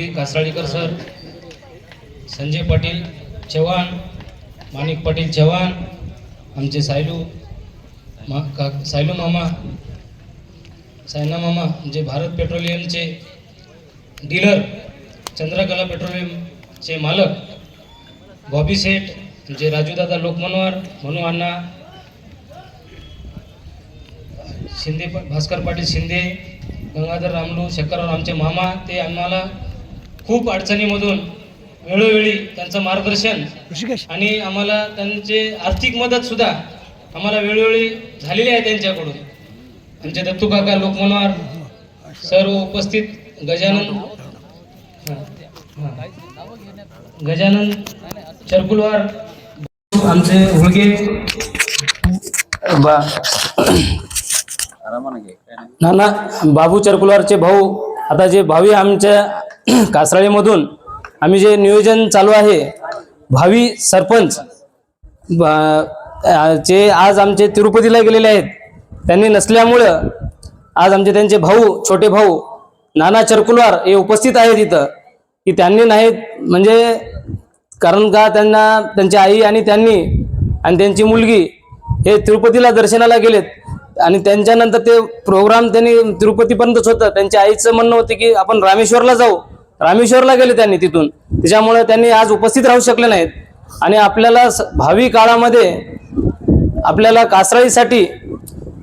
Shri कासराळीकर sir, Sanjay Patil Chavan, माणिक पाटील चव्हाण, आमचे सायलू मामा, सायना मामा, जे भारत पेट्रोलियमचे डीलर, चंद्रकला पेट्रोलियमचे मालक, बॉबी सेठ, जे राजूदादा लोकमनवर, मनू अण्णा शिंदे, भास्कर पाटील शिंदे, गंगाधर रामलू शेखरराव, आमचे मामा, ते आम्हाला खूप अडचणीमधून वेळोवेळी त्यांचं मार्गदर्शन आणि आम्हाला त्यांचे आर्थिक मदत सुद्धा आम्हाला वेळोवेळी झालेली आहे त्यांच्याकडून. आमचे दत्तू काका लोकमनवर, सर्व उपस्थित गजानन चरकुलवार, आमचे हुळगे नाना बाबू चरकुलवारचे भाऊ. आता जे भावी आमच्या कासराळीमधून आम्ही जे नियोजन चालू आहे, भावी सरपंच जे आज आमचे तिरुपतीला गेलेले आहेत, त्यांनी नसल्यामुळं आज आमचे त्यांचे भाऊ, छोटे भाऊ नाना चरकुलवार हे उपस्थित आहेत इथं. की त्यांनी नाहीत म्हणजे कारण का त्यांना त्यांची आई आणि त्यांची मुलगी हे तिरुपतीला दर्शनाला गेलेत आणि त्यांच्यानंतर ते प्रोग्राम त्यांनी तिरुपतीपर्यंतच होतं. त्यांच्या आईचं म्हणणं होतं की आपण रामेश्वरला जाऊ, रामेश्वरला गेले त्यांनी तिथून, त्याच्यामुळे त्यांनी आज उपस्थित राहू शकले नाहीत. आणि आपल्याला भावी काळामध्ये आपल्याला कासराळीसाठी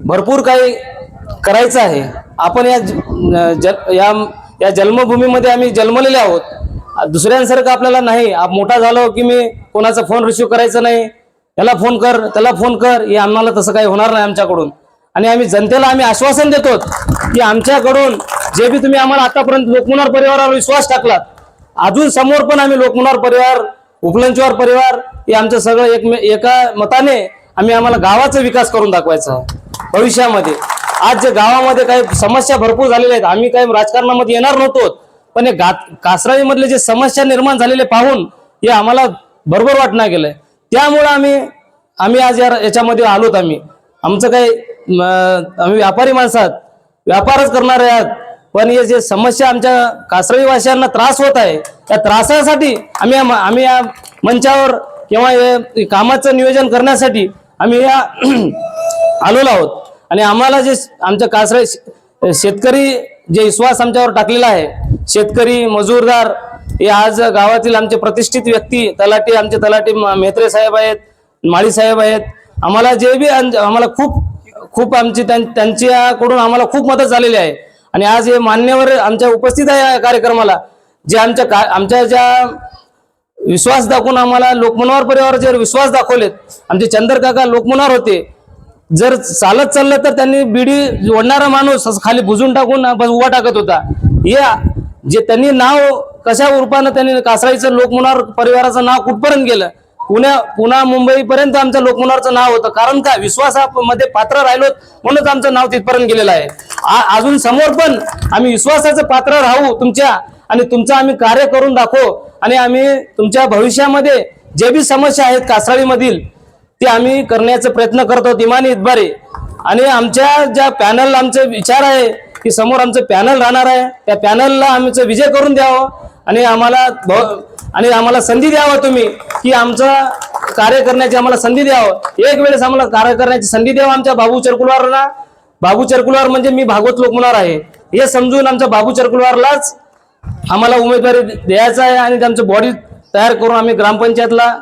भरपूर काही करायचं आहे. आपण या जन्मभूमीमध्ये आम्ही जन्मलेले आहोत, दुसऱ्यांसारखं आपल्याला नाही. मोठा झालो की मी कोणाचा फोन रिसिव्ह करायचा नाही, याला फोन कर त्याला फोन कर, हे आम्हाला तसं काही होणार नाही आमच्याकडून. आणि आम्ही जनतेला आश्वासन देतो की आमच्याकडून जे बी तुम्ही आम्हाला आतापर्यंत लोकमनवर परिवारावर विश्वास टाकलात, अजून समोर पण आम्ही लोकमनवर परिवार, उपलंचवार परिवार हे आमचं सगळं एका मताने आम्हाला गावाचा विकास करून दाखवायचा आहे भविष्यामध्ये. आज जे गावामध्ये काही समस्या भरपूर झालेल्या आहेत, आम्ही काही राजकारणामध्ये येणार नव्हतो, पण हे कासराळीमधले जे समस्या निर्माण झालेले पाहून हे आम्हाला बरोबर वाटणं गेलंय. त्यामुळे आम्ही आज याच्यामध्ये आलोत. आमचं काही आम्ही व्यापारी माणसात व्यापारच करणार आहात, पण हे जे समस्या आमच्या कासराळीवासियांना त्रास होत आहे, त्या त्रासासाठी आम्ही या मंचावर किंवा हे कामाचं नियोजन करण्यासाठी आम्ही या आलेलो आहोत. आणि आम्हाला जे आमच्या कासराळी शेतकरी जे विश्वास आमच्यावर टाकलेला आहे, शेतकरी मजूरदार हे आज गावातील आमचे प्रतिष्ठित व्यक्ती, आमचे तलाठी मेत्रे साहेब आहेत, माळी साहेब आहेत, आम्हाला जे बी आम्हाला खूप आमची त्यांच्याकडून आम्हाला खूप मदत झालेली आहे. आणि आज हे मान्यवर आमच्या उपस्थित आहे या कार्यक्रमाला, जे आमच्या ज्या विश्वास दाखवून आम्हाला लोकमनवर परिवारावर विश्वास दाखवलेत. आमचे चंद्रकाका लोकमनवर होते, जर चालत चाललं तर त्यांनी बिडी ओढणारा माणूस खाली बुजून टाकून उभा टाकत होता. हे जे त्यांनी नाव कशा रूपानं त्यांनी कासराळीचं लोकमनवर परिवाराचं नाव कुठपर्यंत गेलं, पुन्हा मुंबई पर्यंत आमचं लोकमनवरचं नाव होतं. कारण का विश्वासामध्ये पात्र राहिलो म्हणूनच आमचं नाव तिथपर्यंत गेलेलं आहे. अजून समोर पण आम्ही विश्वासाचं पात्र राहू तुमच्या, आणि तुमचं आम्ही कार्य करून दाखवू. आणि आम्ही तुमच्या भविष्यामध्ये जे बी समस्या आहेत कासराळीमधील ते आम्ही करण्याचा प्रयत्न करतो इमानी इतबारे. आणि आमच्या ज्या पॅनल आमचे विचार आहे की समोर आमचं पॅनल राहणार आहे, त्या पॅनलला आमचं विजय करून द्यावं आणि आम्हाला संधी द्यावं तुम्ही, की आमचं कार्य करण्याची आम्हाला संधी द्यावं. एक वेळेस आम्हाला कार्य करण्याची संधी द्यावं आमच्या बाबू चरकुलवारला. बाबू चरकुलवार म्हणजे मी भागवत लोकमनवर आहे हे समजून आमच्या बाबू चरकुलवारलाच आम्हाला उमेदवारी द्यायचा आहे. आणि त्यांचं बॉडी तयार करून आम्ही ग्रामपंचायतला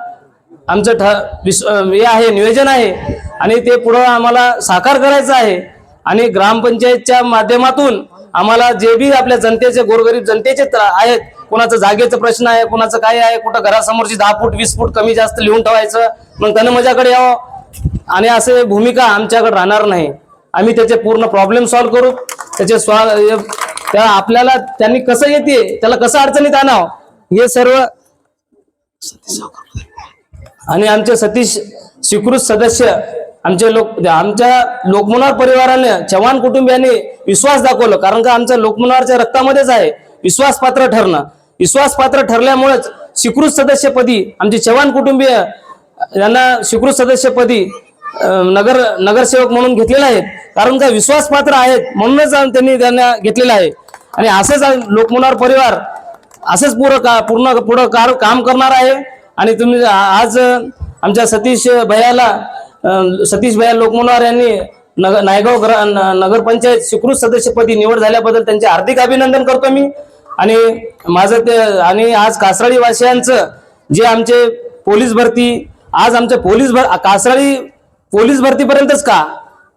आमचं हे आहे नियोजन आहे, आणि ते पुढं आम्हाला साकार करायचं आहे. आणि ग्रामपंचायतच्या माध्यमातून आम्हाला जे बी आपल्या जनतेचे, गोरगरीब जनतेचे आहेत, कोणाचं जागेचा प्रश्न आहे, कोणाचं काय आहे, कुठं घरासमोरची 10 फूट 20 फूट कमी जास्त लिहून ठेवायचं, मग त्यानं माझ्याकडे यावं. आणि असे भूमिका आमच्याकडे राहणार नाही. आम्ही त्याचे पूर्ण प्रॉब्लेम सॉल्व्ह करू. त्या आपल्याला त्यांनी कसं येते, त्याला कसं अडचणीत आणावं हे सर्व. आणि आमचे सतीश स्वीकृत सदस्य आमच्या लोकमनवर परिवाराने, चव्हाण कुटुंबियांनी विश्वास दाखवलं. कारण का आमच्या लोकमनवरच्या रक्तामध्येच आहे विश्वासपात्र ठरणं. विश्वासपात्र ठरल्यामुळेच स्वीकृत सदस्यपदी आमचे चव्हाण कुटुंबीय यांना स्वीकृत सदस्यपदी नगरसेवक म्हणून घेतलेले आहेत. कारण का विश्वासपात्र आहेत म्हणूनच त्यांना घेतलेलं आहे. आणि असंच लोकमनवर परिवार असंच पूर्ण काम करणार आहे। आणि तुम्ही आज आमच्या सतीश भैया लोकमुनवार यांनी नायगाव नगरपंचायत स्वीकृत सदस्यपदी निवड झाल्याबद्दल त्यांचे हार्दिक अभिनंदन करतो मी। आणि आणि आज कासराळी वासियांचं जे आमचे पोलीस भरती, आज आमच्या कासराळी पोलीस भरतीपर्यंतच का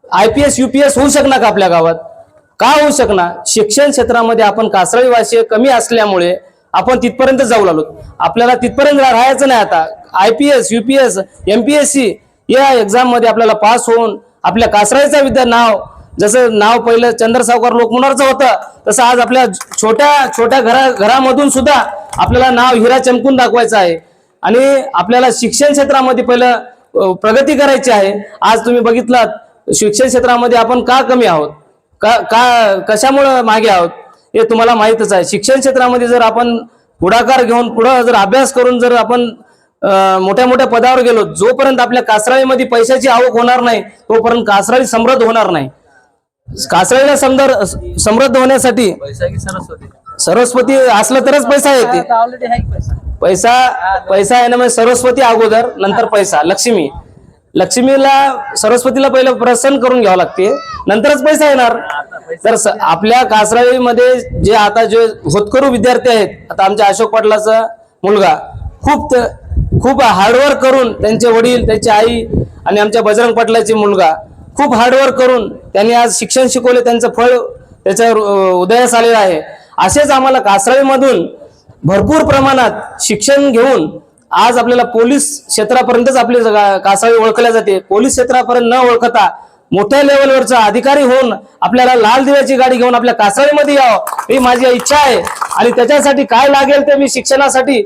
IPS UPS होऊ शकणार का आपल्या गावात? का होऊ शकणार? शिक्षण क्षेत्रामध्ये आपण कासराळी वासी कमी असल्यामुळे आपण तिथपर्यंत जाऊ लागलो। आपल्याला तिथपर्यंत राहायचं नाही। आता IPS UPS MPSC या एक्झाम मध्ये आपल्याला पास होऊन आपल्या कासराळीचं जसं नाव पहिलं चंद्र सावकार लोकमुनवारचं होतं, तसं आज आपल्या छोट्या घरामधून सुद्धा आपल्याला नाव हिरा चमकून दाखवायचं आहे। आणि आपल्याला शिक्षण क्षेत्रामध्ये पहिलं प्रगती करायची आहे। आज तुम्ही बघितलात शिक्षण क्षेत्रामध्ये आपण का कमी आहोत, कशामुळे मागे आहोत हे तुम्हाला माहितच आहे। शिक्षण क्षेत्रामध्ये जर आपण पुढाकार घेऊन पुढे जर अभ्यास करून जर आपण मोठ्या पदावर गेलो, जोपर्यंत आपल्या कासराळीमध्ये पैशाची आवक होणार नाही तोपर्यंत कासराळी समृद्ध होणार नाही। कासराळीला समृद्ध होण्यासाठी सरस्वती असलं तरच पैसा येते। पैसा येण्यामध्ये सरस्वती अगोदर, नंतर पैसा। लक्ष्मीला सरस्वतीला पहिलं प्रसन्न करून घ्यावं लागते, नंतरच पैसा येणार। तर आपल्या कासराळीमध्ये जे होतकरू विद्यार्थी आहेत, आता आमच्या अशोक पाटलाचा मुलगा खूप हार्डवर्क करून, त्यांचे वडील, त्यांची आई आणि आमच्या बजरंग पाटलाचे मुलगा खूप हार्डवर्क करून त्यांनी आज शिक्षण शिकवले, त्यांचं फळ त्याच्या उदयास आलेलं आहे। असेच आम्हाला कासराळीमधून भरपूर प्रमाणात शिक्षण घेऊन आज आपल्याला पोलीस क्षेत्रापर्यंतच आपली कासराळी ओळखल्या जाते। पोलीस क्षेत्रापर्यंत न ओळखता मोठ्या लेवलवरचा अधिकारी होऊन आपल्याला लाल दिव्याची गाडी घेऊन आपल्या कासराळीमध्ये यावं ही माझी इच्छा आहे। आणि त्याच्यासाठी काय लागेल ते मी शिक्षणासाठी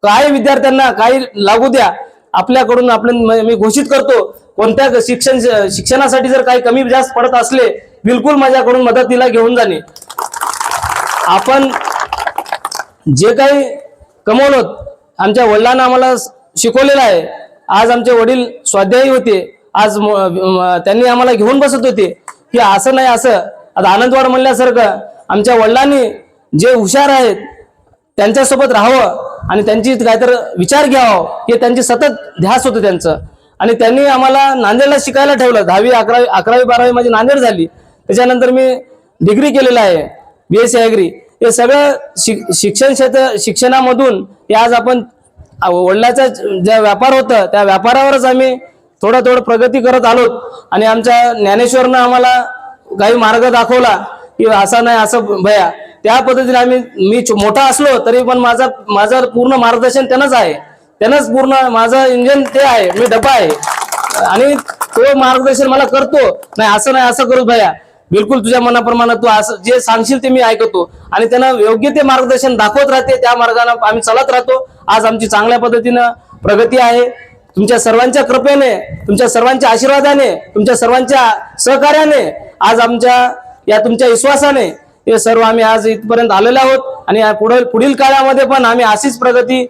काही विद्यार्थ्यांना काही लागू द्या आपल्याकडून मी घोषित करतो। कोणत्या शिक्षणासाठी जर काही कमी जास्त पडत असले बिलकुल माझ्याकडून मदतीला घेऊन जाणे। आपण जे काही कमवलो आमच्या वडिलांना आम्हाला शिकवलेलं आहे। आज आमचे वडील स्वाध्यायी होते, आज त्यांनी आम्हाला घेऊन बसत होते की असं नाही असं। आता आनंदवाड म्हणल्यासारखं आमच्या वडिलांनी जे हुशार आहेत त्यांच्यासोबत राहावं आणि त्यांची काहीतरी विचार घ्यावं हे त्यांची सतत ध्यास होतं त्यांचं। आणि त्यांनी आम्हाला नांदेडला शिकायला ठेवलं। 10वी 11वी 12वी माझी नांदेड झाली, त्याच्यानंतर मी डिग्री केलेला आहे BSc ॲग्री। हे सगळं शिक्षणामधून आज आपण वडिलाचा जे व्यापार होतं त्या व्यापारावरच आम्ही थोडं प्रगती करत आलो। आणि आमच्या ज्ञानेश्वरनं आम्हाला काही मार्ग दाखवला की असं नाही असं भया, त्या पद्धतीने मी मोठा असलो तरी पण माझं पूर्ण मार्गदर्शन त्यांनाच आहे। त्यांनाच पूर्ण माझं इंजिन ते आहे, मी डब्बा आहे आणि तो मार्गदर्शन मला करतो। नाही असं करू भया, बिलकुल तुझ्या मनाप्रमाणे तू असं जे सांगशील ते मी ऐकतो आणि त्यांना योग्य ते मार्गदर्शन दाखवत राहते। त्या मार्गाने आम्ही चालत राहतो। आज आमची चांगल्या पद्धतीनं प्रगती आहे। तुमच्या सर्वांच्या कृपेने, तुमच्या सर्वांच्या आशीर्वादाने, तुमच्या सर्वांच्या सहकार्याने, आज तुमच्या विश्वासाने हे सर्व आम्ही आज इथपर्यंत आलेलो आहोत। आणि पुढील काळामध्ये पण आम्ही अशीच प्रगती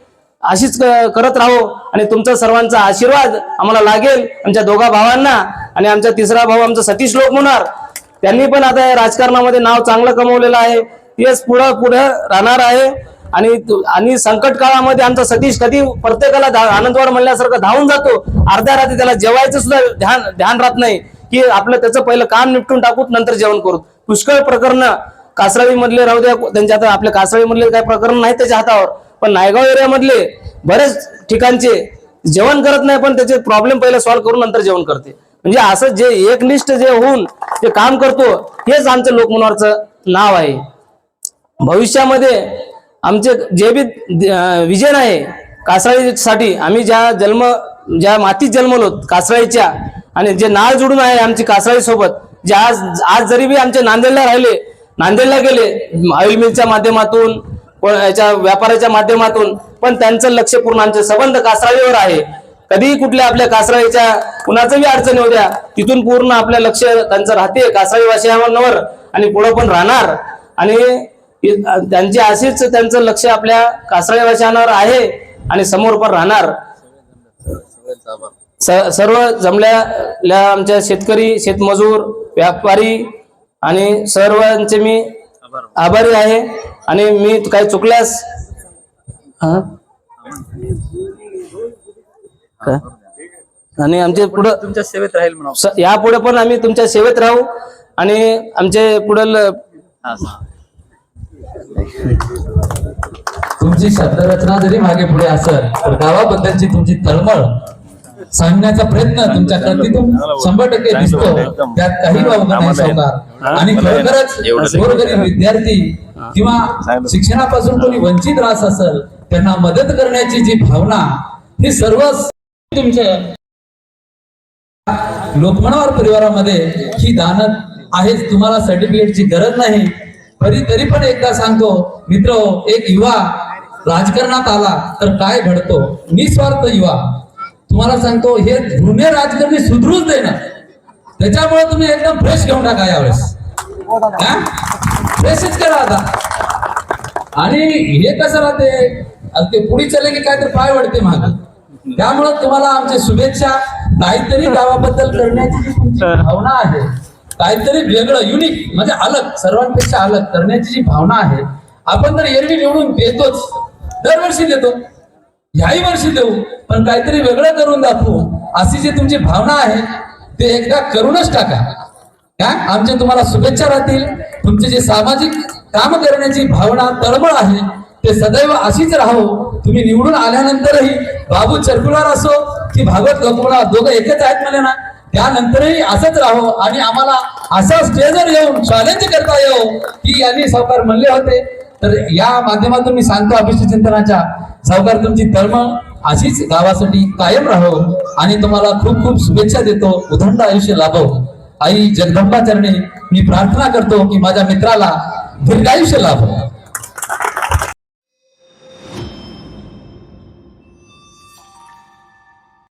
करत राहू आणि तुमचा सर्वांचा आशीर्वाद आम्हाला लागेल। आमच्या दोघा भावांना आणि आमचा तिसरा भाऊ आमचा सतीश लोकमुनवार, त्यांनी पण आता राजकारणामध्ये नाव चांगलं कमवलेलं आहे, तेच पुढे राहणार आहे। आणि संकट काळामध्ये आमचा सतीश कधी प्रत्येकाला आनंदवाड म्हणल्यासारखं धावून जातो। अर्ध्या रात्री त्याला जेवायचं सुद्धा ध्यान राहत नाही की आपलं त्याचं पहिलं काम निपटून टाकूत नंतर जेवण करू। पुष्कळ प्रकरण कासराळी मधले राहू द्या, त्यांच्या आता आपल्या कासराळी मधले काही प्रकरण नाही त्याच्या हातावर, पण नायगाव एरियामधले बरेच ठिकाणचे जेवण करत नाही पण त्याचे प्रॉब्लेम पहिला सॉल्व्ह करून नंतर जेवण करते। म्हणजे असं जे एकनिष्ठ जे होऊन ते काम करतो हेच आमचं लोकमुनवारचं नाव आहे। भविष्यामध्ये आमचे जे बी विजन आहे कासराळीसाठी, आम्ही ज्या मातीत जन्मलो कासराळीच्या आणि जे नाळ जोडून आहे आमची कासराळी सोबत, जे आज जरी बी आमचे नांदेडला गेले ऑइल मिलच्या माध्यमातून, याच्या व्यापाराच्या माध्यमातून, पण त्यांचं लक्ष पूर्ण आमचे संबंध कासराळीवर आहे। कधी कुठल्या आपल्या कासराळीच्या कुणाचं बी अडचणी होत्या तिथून पूर्ण आपलं लक्ष त्यांचं राहते कासराळी वासियांवर आणि पुढे पण राहणार। आणि त्यांची अशीच त्यांचं लक्ष आपल्या कासराळी वासियांवर आहे आणि समोर पण राहणार। सर्व जमलेल्या आमच्या शेतकरी, शेतमजूर, व्यापारी आणि सर्वांचे मी आभारी आहे। आणि मी काही चुकल्यास हा? काय? आणि आमचे पुढं तुमच्या सेवेत राहील म्हणा. यापुढे पण आम्ही तुमच्या सेवेत राहू आणि आमचे पुढील तुमची शब्दरचना जरी मागे पुढे असेल तर गावाबद्दलची तुमची तळमळ सांगण्याचा प्रयत्न तुमच्या कृतीतून 100% दिसतो. त्यात काही वावग नाही सावकार. आणि खरोखरच गोरगरीब विद्यार्थी किंवा शिक्षणापासून कोणी वंचित राहत असेल त्यांना मदत करण्याची जी भावना ही सर्व तुमच्या लोकमनवर परिवारामध्ये ही दान आहेच. तुम्हाला सर्टिफिकेटची गरज नाही. तरी पण एकदा सांगतो मित्र, एक युवा राजकारणात आला तर काय घडतो. निस्वार्थ युवा. तुम्हाला सांगतो हे जुने राजकारणी सुधरूच देणार. त्याच्यामुळे तुम्ही एकदम फ्रेश घेऊन टाका यावेळेस. फ्रेशच करा आता. आणि हे कसं राहते ते पुढे चले की काय तर पाय वळते मागे. त्यामुळे तुम्हाला आमच्या शुभेच्छा. काहीतरी गावाबद्दल करण्याची जी तुमची भावना आहे, काहीतरी वेगळं युनिक म्हणजे अलग, सर्वांपेक्षा अलग करण्याची जी भावना आहे. आपण तर एरवी निवडून देतोच, दरवर्षी देतो, ह्याही वर्षी देऊ, पण काहीतरी वेगळं करून दाखवू अशी जी तुमची भावना आहे ते एकदा करूनच टाका. काय आमच्या तुम्हाला शुभेच्छा राहतील. तुमचे जे सामाजिक काम करण्याची भावना तळमळ आहे ते सदैव अशीच राहो. तुम्ही निवडून आल्यानंतरही बाबू चरकुलार असो की भागवत लोकमना दोघं एकच आहेत म्हणे ना, त्यानंतरही असंच राहो. आणि आम्हाला असा स्टेजवर येऊन चॅलेंज करता येऊ की यांनी सावकार म्हणले होते. तर या माध्यमातून मी सांगतो अभिष्ट चिंतनाच्या सावकार तुमची तळमळ अशीच गावासाठी कायम राहो आणि तुम्हाला खूप खूप शुभेच्छा देतो. उदंड आयुष्य लाभो. आई जगदंबा चरणी मी प्रार्थना करतो की माझ्या मित्राला दीर्घायुष्य लाभो.